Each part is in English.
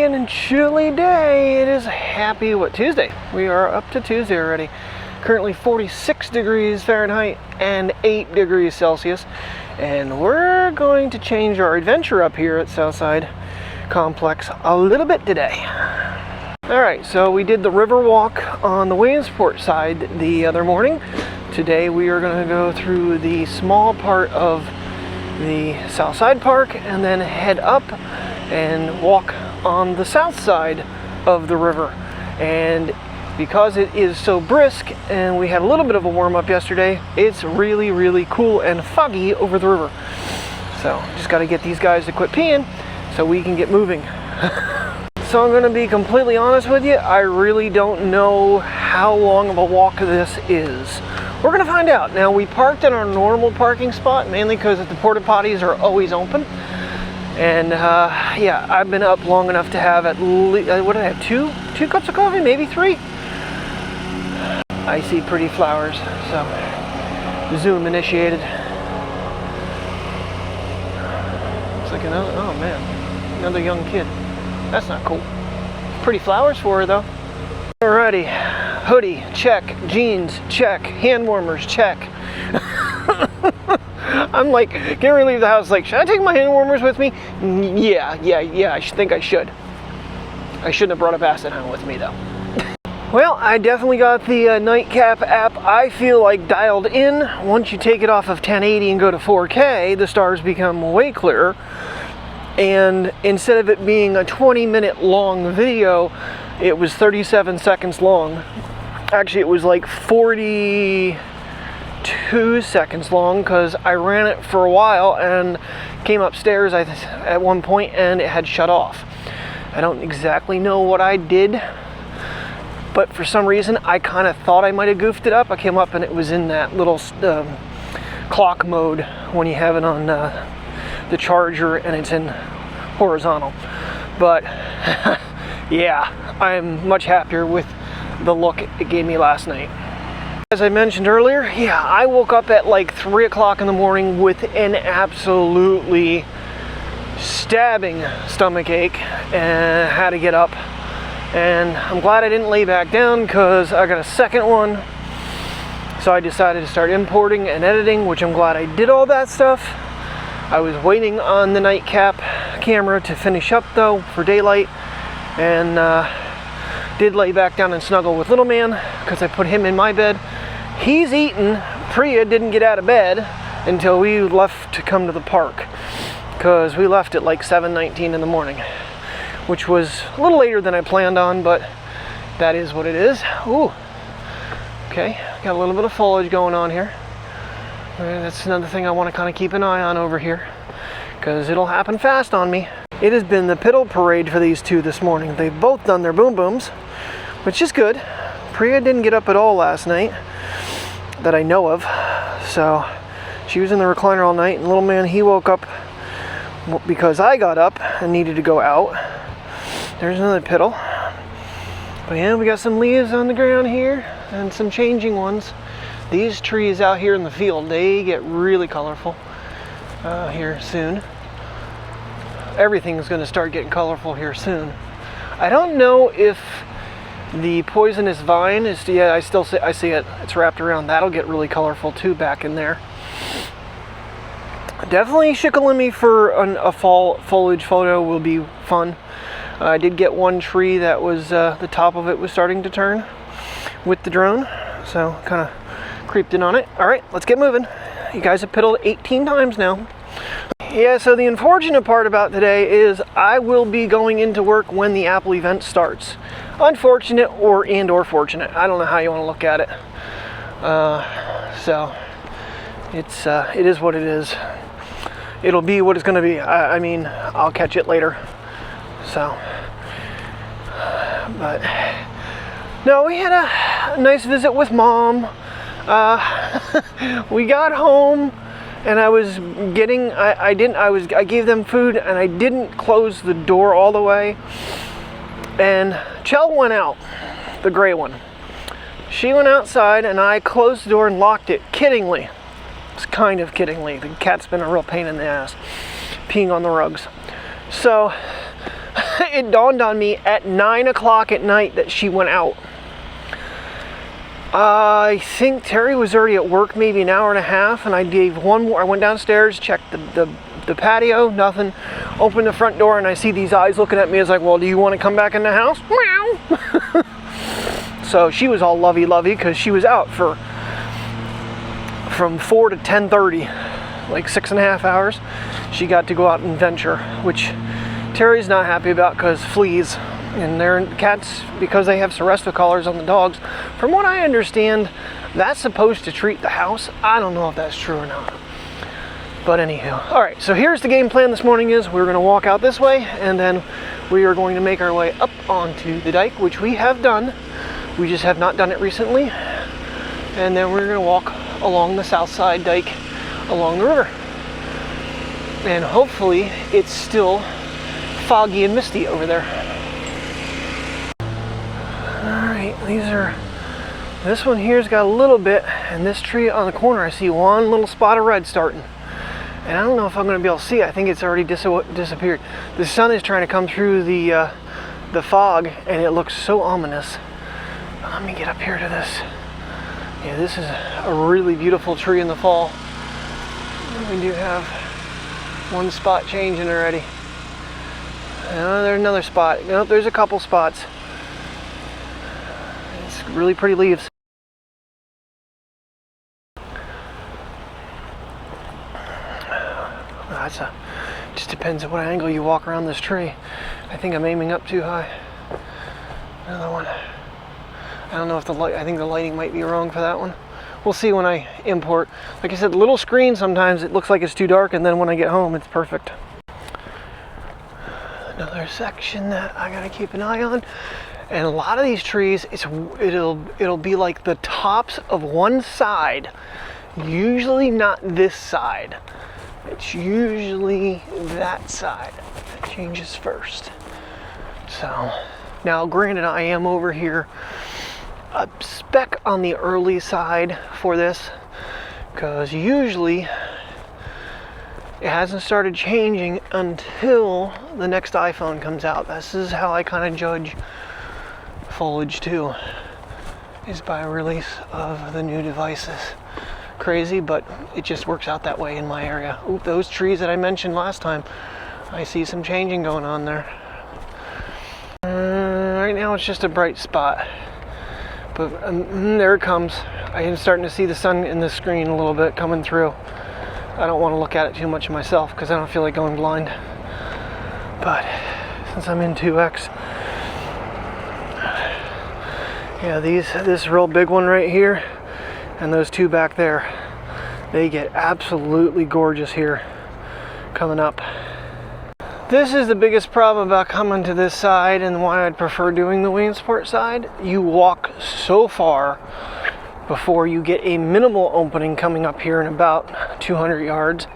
sunny and chilly day. It is happy, Tuesday? We are up to Tuesday already. Currently 46 degrees Fahrenheit and 8 degrees Celsius. And we're going to change our adventure up here at Southside Complex a little bit today. Alright, so we did the river walk on the Williamsport side the other morning. Today we are going to go through the small part of the Southside Park and then head up and walk on the south side of the river. And because it is so brisk and we had a little bit of a warm-up yesterday, it's really cool and foggy over the river. So just got to get these guys to quit peeing so we can get moving. So I'm going to be completely honest with you, I really don't know how long of a walk this is. We're going to find out. Now, we parked in our normal parking spot, mainly because the porta potties are always open. And yeah, I've been up long enough to have at least, what did I have, two cups of coffee, maybe 3? I see pretty flowers, so Zoom initiated. It's like another, oh man, another young kid. That's not cool. Pretty flowers for her though. Alrighty, hoodie, check. Jeans, check. Hand warmers, check. I'm like, can't really leave the house like, should I take my hand warmers with me? Yeah, I think I should. I shouldn't have brought a basset hound with me though. Well, I definitely got the Nightcap app, I feel like, dialed in. Once you take it off of 1080 and go to 4K, the stars become way clearer. And instead of it being a 20-minute long video, it was 37 seconds long. Actually, it was like 42 seconds long because I ran it for a while and came upstairs at one point and it had shut off. I don't exactly know what I did, but for some reason I kind of thought I might have goofed it up. I came up and it was in that little clock mode when you have it on the charger and it's in horizontal. But yeah, I'm much happier with the look it gave me last night. As I mentioned earlier, yeah, I woke up at like 3 o'clock in the morning with an absolutely stabbing stomach ache and had to get up. And I'm glad I didn't lay back down because I got a second one. So I decided to start importing and editing, which I'm glad I did all that stuff. I was waiting on the Nightcap camera to finish up though for daylight, and did lay back down and snuggle with little man because I put him in my bed. He's eaten. Priya didn't get out of bed until we left to come to the park because we left at like 7:19 in the morning, which was a little later than I planned on, but that is what it is. Ooh, okay, got a little bit of foliage going on here. That's another thing I want to kind of keep an eye on over here because it'll happen fast on me. It has been the piddle parade for these two this morning. They've both done their boom booms, which is good. Priya didn't get up at all last night that I know of, so she was in the recliner all night, and little man, he woke up because I got up and needed to go out. There's another piddle. But yeah, we got some leaves on the ground here and some changing ones. These trees out here in the field, they get really colorful here soon. Everything's going to start getting colorful here soon. I don't know if the poisonous vine is, yeah, I see it. It's wrapped around. That'll get really colorful too back in there. Definitely Shikellamy for a fall foliage photo will be fun. I did get one tree that was, the top of it was starting to turn with the drone. So kind of creeped in on it. All right, let's get moving. You guys have piddled 18 times now. Yeah, so the unfortunate part about today is I will be going into work when the Apple event starts. Unfortunate or fortunate. I don't know how you want to look at it. So it is what it is. It'll be what it's going to be. I mean, I'll catch it later. So, but no, we had a nice visit with Mom. We got home and I was getting, I gave them food and I didn't close the door all the way, and Chell went out, the gray one. She went outside and I closed the door and locked it, kiddingly. It's kind of kiddingly. The cat's been a real pain in the ass, peeing on the rugs. So it dawned on me at 9 o'clock at night that she went out. I think Terry was already at work maybe an hour and a half, and I gave one more. I went downstairs, checked the patio, nothing. Opened the front door, and I see these eyes looking at me. It's like, well, do you want to come back in the house? Meow. So she was all lovey-lovey because she was out from 4 to 10:30, like 6.5 hours. She got to go out and venture, which Terry's not happy about because fleas. And their cats, because they have Seresto collars on the dogs, from what I understand, that's supposed to treat the house. I don't know if that's true or not. But anywho, all right, so here's the game plan this morning is we're gonna walk out this way, and then we are going to make our way up onto the dike, which we have done. We just have not done it recently. And then we're gonna walk along the south side dike along the river. And hopefully it's still foggy and misty over there. Alright, this one here's got a little bit, and this tree on the corner I see one little spot of red starting. And I don't know if I'm going to be able to see it. I think it's already disappeared. The sun is trying to come through the fog, and it looks so ominous. But let me get up here to this. Yeah, this is a really beautiful tree in the fall. We do have one spot changing already. There's another spot. Nope, there's a couple spots. It's really pretty leaves. Just depends on what angle you walk around this tree. I think I'm aiming up too high. Another one. I don't know if I think the lighting might be wrong for that one. We'll see when I import. Like I said, the little screen, sometimes it looks like it's too dark, and then when I get home, it's perfect. Another section that I gotta keep an eye on. And a lot of these trees, it'll be like the tops of one side. Usually not this side. It's usually that side that changes first. So, now granted, I am over here a speck on the early side for this, because usually it hasn't started changing until the next iPhone comes out. This is how I kind of judge foliage too, is by release of the new devices. Crazy, but it just works out that way in my area. Oop, those trees that I mentioned last time, I see some changing going on there. Right now it's just a bright spot, but there it comes. I am starting to see the sun in the screen a little bit coming through. I don't want to look at it too much myself because I don't feel like going blind, but since I'm in 2X, yeah, this real big one right here and those two back there, they get absolutely gorgeous here coming up. This is the biggest problem about coming to this side, and why I'd prefer doing the Williamsport side. You walk so far before you get a minimal opening coming up here in about 200 yards.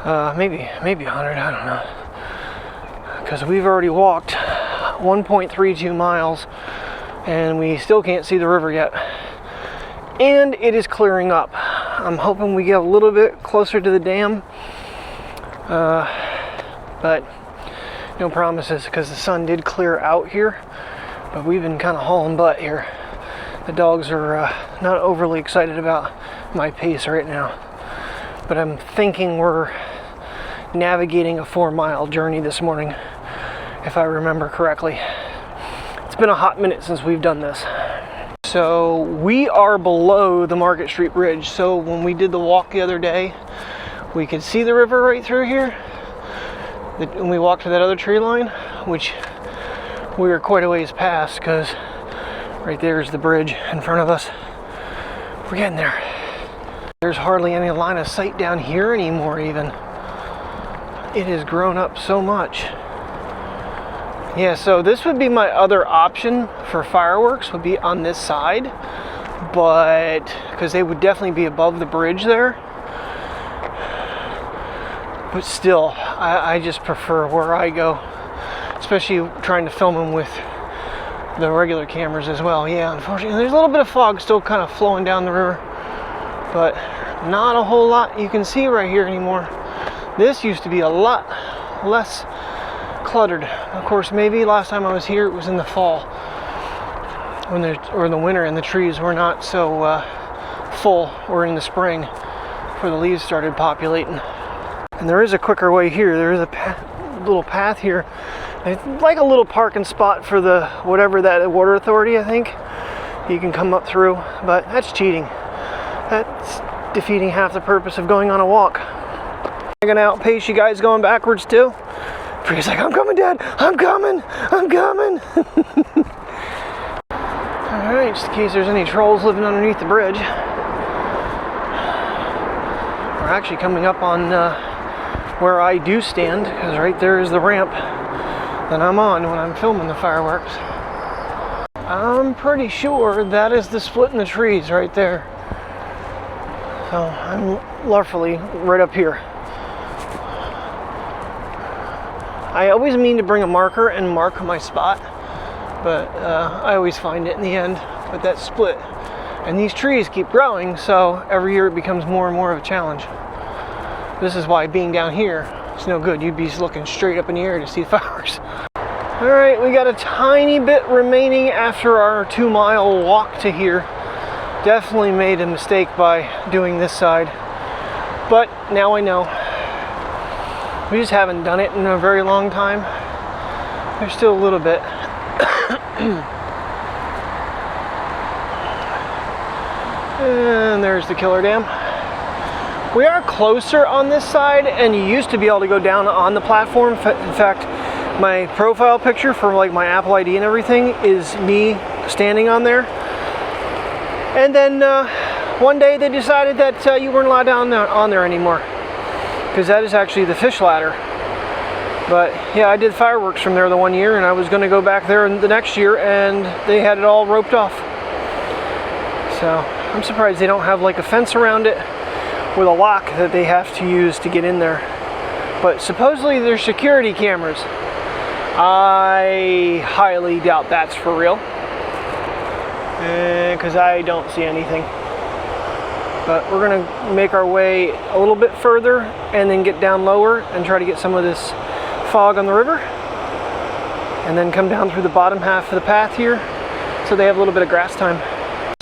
Maybe 100, I don't know. Because we've already walked 1.32 miles and we still can't see the river yet. And it is clearing up. I'm hoping we get a little bit closer to the dam. But no promises, because the sun did clear out here. But we've been kind of hauling butt here. The dogs are not overly excited about my pace right now. But I'm thinking we're navigating a 4-mile journey this morning, if I remember correctly. It's been a hot minute since we've done this. So we are below the Market Street Bridge. So when we did the walk the other day, we could see the river right through here. And we walked to that other tree line, which we were quite a ways past, because right there is the bridge in front of us. We're getting there. There's hardly any line of sight down here anymore even. It has grown up so much. Yeah, so this would be my other option for fireworks, would be on this side, but because they would definitely be above the bridge there. But still, I just prefer where I go, especially trying to film them with the regular cameras as well. Yeah, unfortunately, there's a little bit of fog still kind of flowing down the river, but not a whole lot you can see right here anymore. This used to be a lot less cluttered. Of course, maybe last time I was here it was in the fall, or in the winter, and the trees were not so full, or in the spring before the leaves started populating. And there is a quicker way here. There is a little path here. It's like a little parking spot for the whatever that water authority, I think. You can come up through, but that's cheating. That's defeating half the purpose of going on a walk. I'm gonna outpace you guys going backwards too. Frea's like, I'm coming, Dad. I'm coming. I'm coming. All right, just in case there's any trolls living underneath the bridge. We're actually coming up on where I do stand, because right there is the ramp that I'm on when I'm filming the fireworks. I'm pretty sure that is the split in the trees right there. So I'm lawfully right up here. I always mean to bring a marker and mark my spot, but I always find it in the end with that split. And these trees keep growing, so every year it becomes more and more of a challenge. This is why being down here is no good. You'd be just looking straight up in the air to see the fireworks. All right, we got a tiny bit remaining after our 2-mile walk to here. Definitely made a mistake by doing this side, but now I know. We just haven't done it in a very long time. There's still a little bit. And there's the killer dam. We are closer on this side, and you used to be able to go down on the platform. In fact, my profile picture for like my Apple ID and everything is me standing on there. And then one day they decided that you weren't allowed down on there anymore, because that is actually the fish ladder. But yeah, I did fireworks from there the one year, and I was going to go back there the next year, and they had it all roped off. So I'm surprised they don't have like a fence around it with a lock that they have to use to get in there. But supposedly there's security cameras. I highly doubt that's for real, because I don't see anything. But we're gonna make our way a little bit further and then get down lower and try to get some of this fog on the river, and then come down through the bottom half of the path here so they have a little bit of grass time.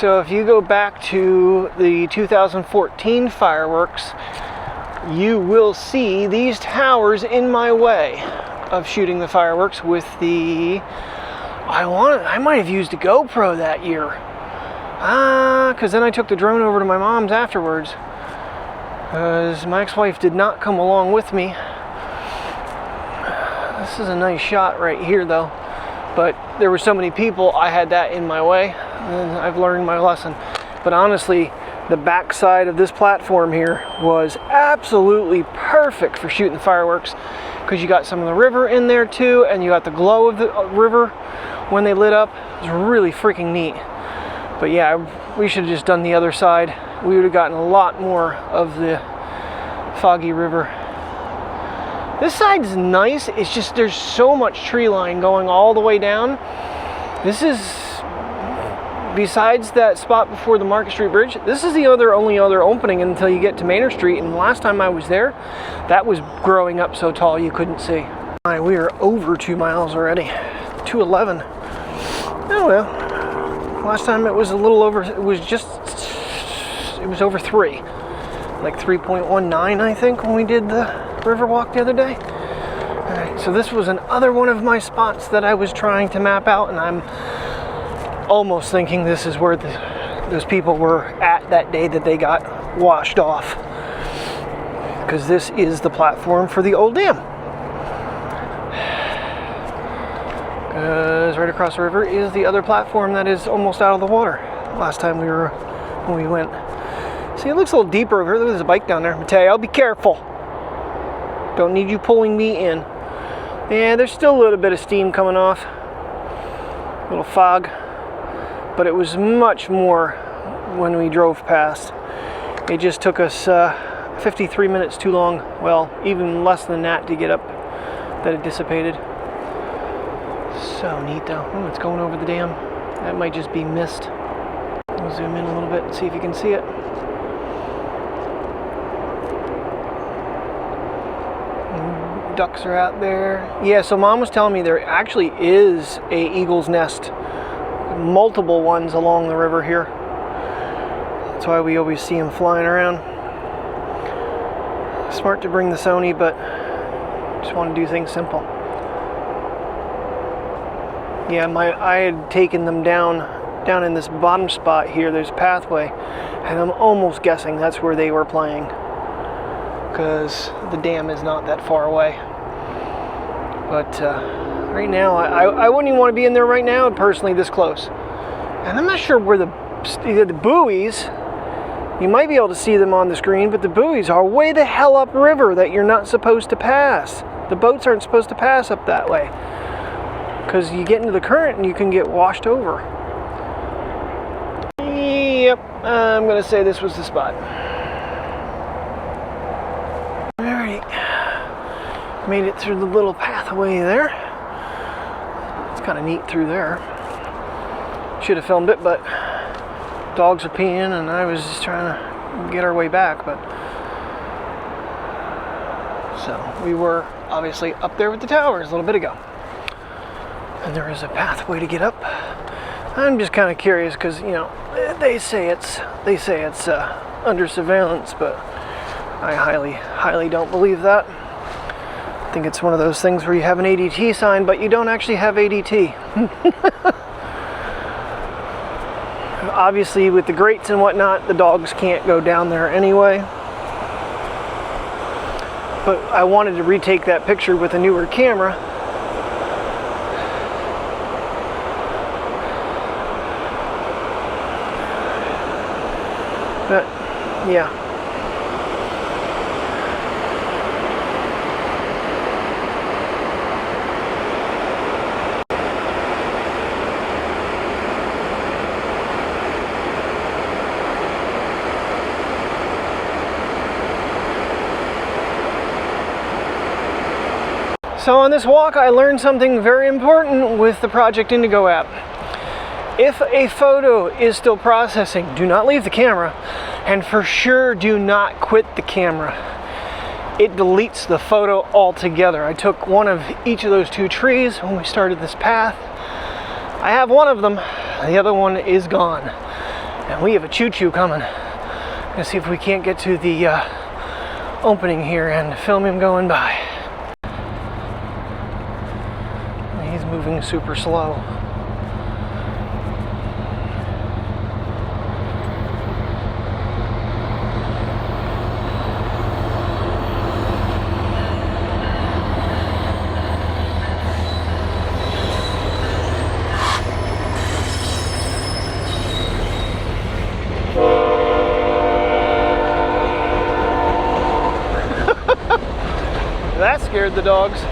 So if you go back to the 2014 fireworks, you will see these towers in my way of shooting the fireworks with the, I might have used a GoPro that year. Because then I took the drone over to my mom's afterwards, because my ex-wife did not come along with me. This is a nice shot right here though, but there were so many people, I had that in my way, and I've learned my lesson. But honestly, the back side of this platform here was absolutely perfect for shooting fireworks, because you got some of the river in there too, and you got the glow of the river when they lit up. It was really freaking neat. But yeah, we should have just done the other side. We would have gotten a lot more of the foggy river. This side's nice, it's just there's so much tree line going all the way down. This is, besides that spot before the Market Street Bridge, this is the only other opening until you get to Manor Street, and the last time I was there, that was growing up so tall you couldn't see. All right, we are over 2 miles already, 2:11. Oh well. Last time it was a little over, it was over 3. Like 3.19, I think, when we did the river walk the other day. Alright, so this was another one of my spots that I was trying to map out, and I'm almost thinking this is where those people were at that day that they got washed off. Because this is the platform for the old dam. Because right across the river is the other platform that is almost out of the water. Last time when we went. See, it looks a little deeper over here. There's a bike down there. Mateo, be careful. Don't need you pulling me in. Yeah, there's still a little bit of steam coming off. A little fog. But it was much more when we drove past. It just took us 53 minutes too long. Well, even less than that to get up that it dissipated. So neat though. Oh, it's going over the dam. That might just be mist. We'll zoom in a little bit and see if you can see it. ducks are out there. Yeah, so Mom was telling me there actually is a eagle's nest. Multiple ones along the river here. That's why we always see them flying around. Smart to bring the Sony, but just want to do things simple. Yeah, I had taken them down in this bottom spot here. There's a pathway, and I'm almost guessing that's where they were playing, because the dam is not that far away. But right now, I wouldn't even want to be in there right now, personally, this close. And I'm not sure where the buoys, you might be able to see them on the screen, but the buoys are way the hell upriver that you're not supposed to pass. The boats aren't supposed to pass up that way, because you get into the current and you can get washed over. Yep, I'm going to say this was the spot. Alright, made it through the little pathway there. It's kind of neat through there. Should have filmed it, but dogs are peeing and I was just trying to get our way back. But so we were obviously up there with the towers a little bit ago, and there is a pathway to get up. I'm just kind of curious because, you know, they say it's under surveillance, but I highly don't believe that. I think it's one of those things where you have an ADT sign, but you don't actually have ADT. Obviously, with the grates and whatnot, the dogs can't go down there anyway. But I wanted to retake that picture with a newer camera. But, yeah. So on this walk, I learned something very important with the Project Indigo app. If a photo is still processing, do not leave the camera, and for sure do not quit the camera. It deletes the photo altogether. I took one of each of those two trees when we started this path. I have one of them, the other one is gone. And we have a choo-choo coming. Let's see if we can't get to the opening here and film him going by. He's moving super slow. That scared the dogs.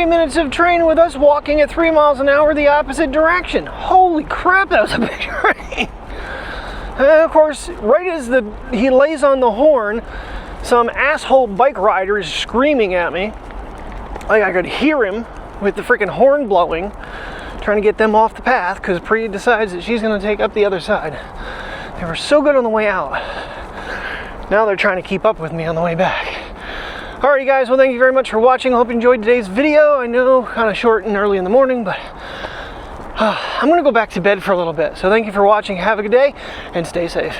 3 minutes of train with us walking at 3 miles an hour the opposite direction. Holy crap, that was a big train. And of course, right as he lays on the horn, some asshole bike rider is screaming at me. Like I could hear him with the freaking horn blowing, trying to get them off the path because Priya decides that she's going to take up the other side. They were so good on the way out. Now they're trying to keep up with me on the way back. Alright guys, well thank you very much for watching. I hope you enjoyed today's video. I know, kind of short and early in the morning, but I'm going to go back to bed for a little bit. So thank you for watching. Have a good day and stay safe.